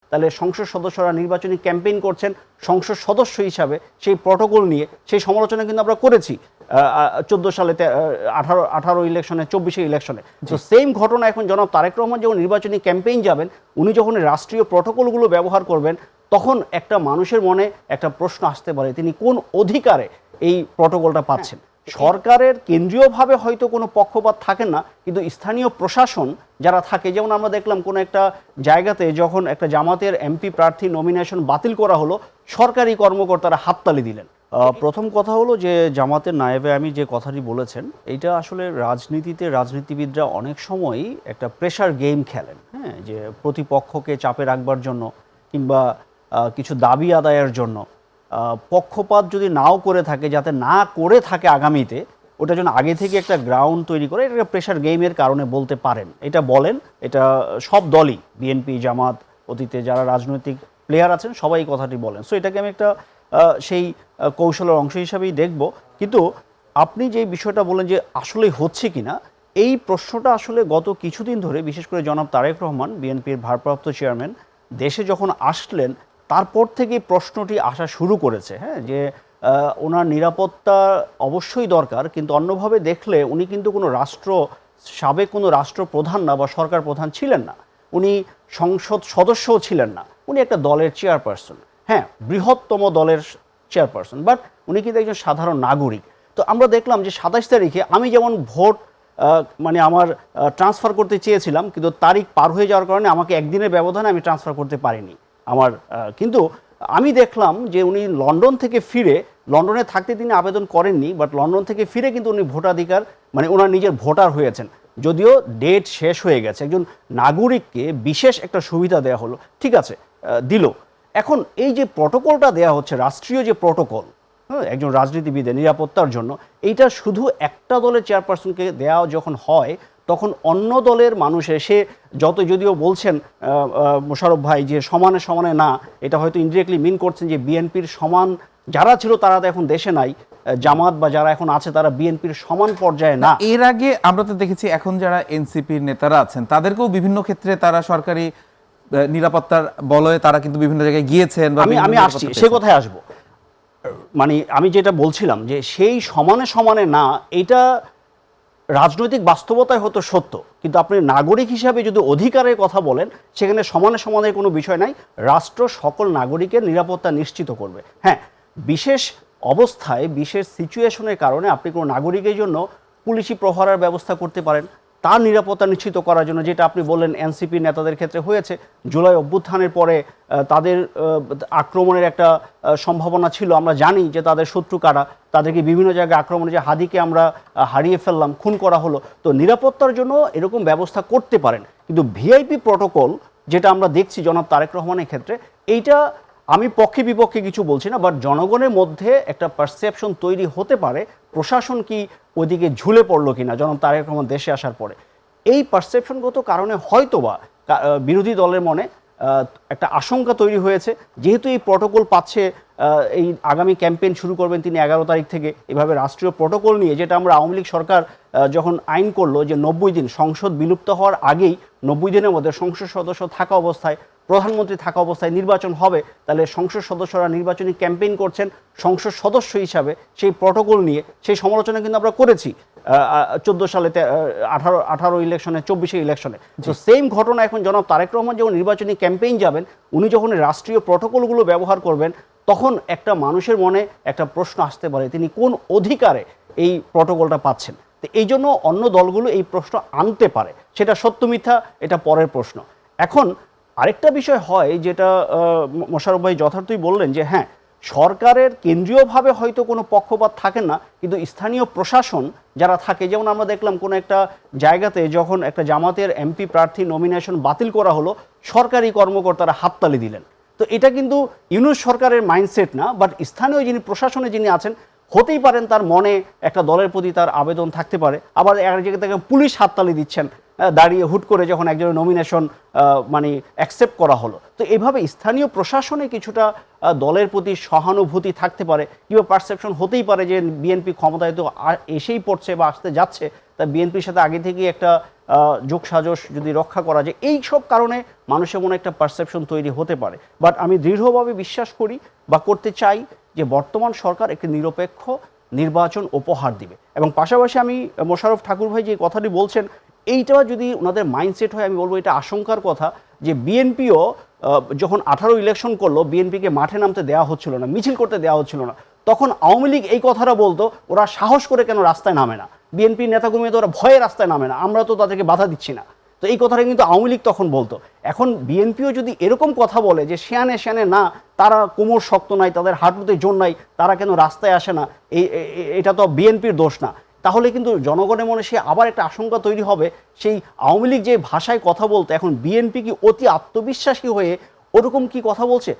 তাহলে সংসদ সদস্যরা নির্বাচনী ক্যাম্পেইন করছেন সংসদ সদস্য হিসাবে, সেই প্রটোকল নিয়ে সেই সমালোচনা কিন্তু আমরা করেছি 14 সালে, 18 ইলেকশনে, 24 ইলেকশনে। তো সেম ঘটনা এখন জনাব তারেক রহমান যখন নির্বাচনী ক্যাম্পেইন যাবেন, উনি যখন রাষ্ট্রীয় প্রটোকলগুলো ব্যবহার করবেন, তখন একটা মানুষের মনে একটা প্রশ্ন আসতে পারে, তিনি কোন অধিকারে এই প্রটোকলটা পাচ্ছেন। সরকারের কেন্দ্রীয়ভাবে হয়তো কোনো পক্ষপাত থাকেন না, কিন্তু স্থানীয় প্রশাসন যারা থাকে, যেমন আমরা দেখলাম কোনো একটা জায়গাতে যখন একটা জামাতের এমপি প্রার্থী নমিনেশন বাতিল করা হলো, সরকারি কর্মকর্তারা হাততালি দিলেন। প্রথম কথা হলো যে জামাতের নায়েবে আমি যে কথাটি বলেছেন, এইটা আসলে রাজনীতিতে রাজনীতিবিদরা অনেক সময়ই একটা প্রেশার গেম খেলেন, হ্যাঁ, যে প্রতিপক্ষকে চাপে রাখবার জন্য কিংবা কিছু দাবি আদায়ের জন্য পক্ষপাত যদি নাও করে থাকে, যাতে না করে থাকে আগামীতে, ওটার জন্য আগে থেকে একটা গ্রাউন্ড তৈরি করে এটা প্রেশার গেমের কারণে বলতে পারেন, এটা বলেন। এটা সব দলই, বিএনপি, জামাত, অতীতে যারা রাজনৈতিক প্লেয়ার আছেন সবাই এই কথাটি বলেন। সো এটাকে আমি একটা সেই কৌশলের অংশ হিসাবেই দেখব। কিন্তু আপনি যে বিষয়টা বলেন যে আসলে হচ্ছে কিনা, এই প্রশ্নটা আসলে গত কিছুদিন ধরে, বিশেষ করে জনাব তারেক রহমান বিএনপির ভারপ্রাপ্ত চেয়ারম্যান দেশে যখন আসলেন, তারপর থেকে প্রশ্নটি আসা শুরু করেছে, হ্যাঁ, যে ওনার নিরাপত্তা অবশ্যই দরকার, কিন্তু অন্যভাবে দেখলে উনি কিন্তু কোনো সাবেক কোনো রাষ্ট্রপ্রধান না বা সরকার প্রধান ছিলেন না, উনি সংসদ সদস্যও ছিলেন না, উনি একটা দলের চেয়ারপারসন, হ্যাঁ, বৃহত্তম দলের চেয়ারপারসন, বাট উনি কিন্তু একজন সাধারণ নাগরিক। তো আমরা দেখলাম যে 27 তারিখে আমি যেমন ভোট মানে আমার ট্রান্সফার করতে চেয়েছিলাম, কিন্তু তারিখ পার হয়ে যাওয়ার কারণে আমাকে একদিনের ব্যবধানে আমি ট্রান্সফার করতে পারিনি আমার, কিন্তু আমি দেখলাম যে উনি লন্ডন থেকে ফিরে, লন্ডনে থাকতে তিনি আবেদন করেননি, বাট লন্ডন থেকে ফিরে কিন্তু উনি ভোটাধিকার, মানে ওনার নিজের ভোটার হয়েছেন, যদিও ডেট শেষ হয়ে গেছে। একজন নাগরিককে বিশেষ একটা সুবিধা দেওয়া হলো, ঠিক আছে, দিল। এখন এই যে প্রটোকলটা দেওয়া হচ্ছে, রাষ্ট্রীয় যে প্রটোকল, হ্যাঁ, একজন রাজনীতিবিদের নিরাপত্তার জন্য, এইটা শুধু একটা দলের চেয়ারপারসনকে দেওয়া যখন হয়, তখন অন্য দলের মানুষ এসে যদিও বলছেন মোশাররফ ভাই যে সমানে সমানে না, এটা হয়তো ইনডিরেক্টলি মিন করছেন যে বিএনপির সমান যারা ছিল তারা তো এখন দেশে নাই, জামাত বা যারা এখন আছে তারা বিএনপির সমান পর্যায়ে না। এর আগে আমরা তো দেখেছি এখন যারা এনসিপির নেতারা আছেন তাদেরকেও বিভিন্ন ক্ষেত্রে তারা সরকারি নিরাপত্তার বলয়ে তারা কিন্তু বিভিন্ন জায়গায় গিয়েছেন। আমি আসছি, সে কথায় আসবো। মানে আমি যেটা বলছিলাম যে সেই সমানে সমানে না, এটা রাজনৈতিক বাস্তবতায় হতো সত্য, কিন্তু আপনি নাগরিক হিসাবে যদি অধিকারের কথা বলেন, সেখানে সমানে সমানের কোনো বিষয় নাই। রাষ্ট্র সকল নাগরিকের নিরাপত্তা নিশ্চিত করবে। হ্যাঁ, বিশেষ অবস্থায়, বিশেষ সিচুয়েশনের কারণে আপনি কোনো নাগরিকের জন্য পুলিশি প্রহরার ব্যবস্থা করতে পারেন, তার নিরাপত্তা নিশ্চিত করার জন্য, যেটা আপনি বললেন এনসিপি নেতাদের ক্ষেত্রে হয়েছে। জুলাই অভ্যুত্থানের পরে তাদের আক্রমণের একটা সম্ভাবনা ছিল, আমরা জানি যে তাদের শত্রু কারা, তাদেরকে বিভিন্ন জায়গায় আক্রমণে, যে হাদিকে আমরা হারিয়ে ফেললাম, খুন করা হলো। তো নিরাপত্তার জন্য এরকম ব্যবস্থা করতে পারেন, কিন্তু ভিআইপি প্রটোকল যেটা আমরা দেখছি জনাব তারেক রহমানের ক্ষেত্রে, এইটা আমি পক্ষে বিপক্ষে কিছু বলছি না, বাট জনগণের মধ্যে একটা পারসেপশন তৈরি হতে পারে প্রশাসন কি ওইদিকে ঝুলে পড়লো কিনা জনাব তারেক রহমান দেশে আসার পরে। এই পারসেপশনগত কারণে হয়তোবা বিরোধী দলের মনে একটা আশঙ্কা তৈরি হয়েছে, যেহেতু এই প্রটোকল পাচ্ছে, এই আগামী ক্যাম্পেইন শুরু করবেন তিনি 11 তারিখ থেকে, এভাবে রাষ্ট্রীয় প্রটোকল নিয়ে, যেটা আমরা আওয়ামী লীগ সরকার যখন আইন করলো যে 90 দিন, সংসদ বিলুপ্ত হওয়ার আগেই 90 দিনের মধ্যে সংসদ সদস্য থাকা অবস্থায়, প্রধানমন্ত্রী থাকা অবস্থায় নির্বাচন হবে, তাহলে সংসদ সদস্যরা নির্বাচনী ক্যাম্পেইন করছেন সংসদ সদস্য হিসাবে, সেই প্রটোকল নিয়ে সেই সমালোচনা কিন্তু আমরা করেছি 14 সালে, 18 ইলেকশনে, 24 ইলেকশনে। তো সেম ঘটনা এখন জনাব তারেক রহমান যখন নির্বাচনী ক্যাম্পেইন যাবেন, উনি যখন রাষ্ট্রীয় প্রটোকলগুলো ব্যবহার করবেন, তখন একটা মানুষের মনে একটা প্রশ্ন আসতে পারে, তিনি কোন অধিকারে এই প্রটোকলটা পাচ্ছেন। তো এই জন্য অন্য দলগুলো এই প্রশ্ন আনতে পারে, সেটা সত্য মিথ্যা এটা পরের প্রশ্ন। এখন আরেকটা বিষয় হয়, যেটা মোশাররফ ভাই যথার্থই বললেন, যে হ্যাঁ, সরকারের কেন্দ্রীয়ভাবে হয়তো কোনো পক্ষপাত থাকেন না, কিন্তু স্থানীয় প্রশাসন যারা থাকে, যেমন আমরা দেখলাম কোনো একটা জায়গাতে যখন একটা জামাতের এমপি প্রার্থী নমিনেশন বাতিল করা হলো, সরকারি কর্মকর্তারা হাততালি দিলেন। তো এটা কিন্তু ইউনূস সরকারের মাইন্ডসেট না, বাট স্থানীয় যিনি প্রশাসনে যিনি আছেন, হতেই পারেন তার মনে একটা দলের প্রতি তার আবেদন থাকতে পারে। আবার এক জায়গা থেকে পুলিশ হাততালি দিচ্ছেন, দাঁড়িয়ে হুট করে যখন একজনের নমিনেশন মানে অ্যাকসেপ্ট করা হলো। তো এভাবে স্থানীয় প্রশাসনে কিছুটা দলের প্রতি সহানুভূতি থাকতে পারে, কিংবা পারসেপশন হতেই পারে যে বিএনপি ক্ষমতায় তো এসেই পড়ছে বা আসতে যাচ্ছে, তা বিএনপির সাথে আগে থেকেই একটা যোগসাজশ যদি রক্ষা করা যায়, এই সব কারণে মানুষের মনে একটা পারসেপশন তৈরি হতে পারে। বাট আমি দৃঢ়ভাবে বিশ্বাস করি বা করতে চাই যে বর্তমান সরকার একটি নিরপেক্ষ নির্বাচন উপহার দিবে। এবং পাশাপাশি আমি মোশাররফ ঠাকুর ভাই যে কথাটি বলছেন, এইটা যদি ওনাদের মাইন্ডসেট হয়, আমি বলবো এটা আশঙ্কার কথা যে বিএনপিও যখন 18 ইলেকশন করলো, বিএনপিকে মাঠে নামতে দেওয়া হচ্ছিল না, মিছিল করতে দেওয়া হচ্ছিল না, তখন আওয়ামী লীগ এই কথাটা বলতো ওরা সাহস করে কেন রাস্তায় নামে না, বিএনপির নেতাকর্মী তো ওরা ভয়ে রাস্তায় নামে না, আমরা তো তাদেরকে বাধা দিচ্ছি না। তো এই কথাটা কিন্তু আওয়ামী লীগ তখন বলতো। এখন বিএনপিও যদি এরকম কথা বলে যে সেয়ানে সেয়ানে না, তারা কোমর শক্ত নাই, তাদের হাঁটুতে জোর নাই, তারা কেন রাস্তায় আসে না, এটা তো বিএনপির দোষ না, তাহলে কিন্তু জনগণের মনে সে আবার একটা আশঙ্কা তৈরি হবে, সেই আওয়ামী লীগ যে ভাষায় কথা বলতো, এখন বিএনপি কি অতি আত্মবিশ্বাসী হয়ে ওরকম কি কথা বলছে?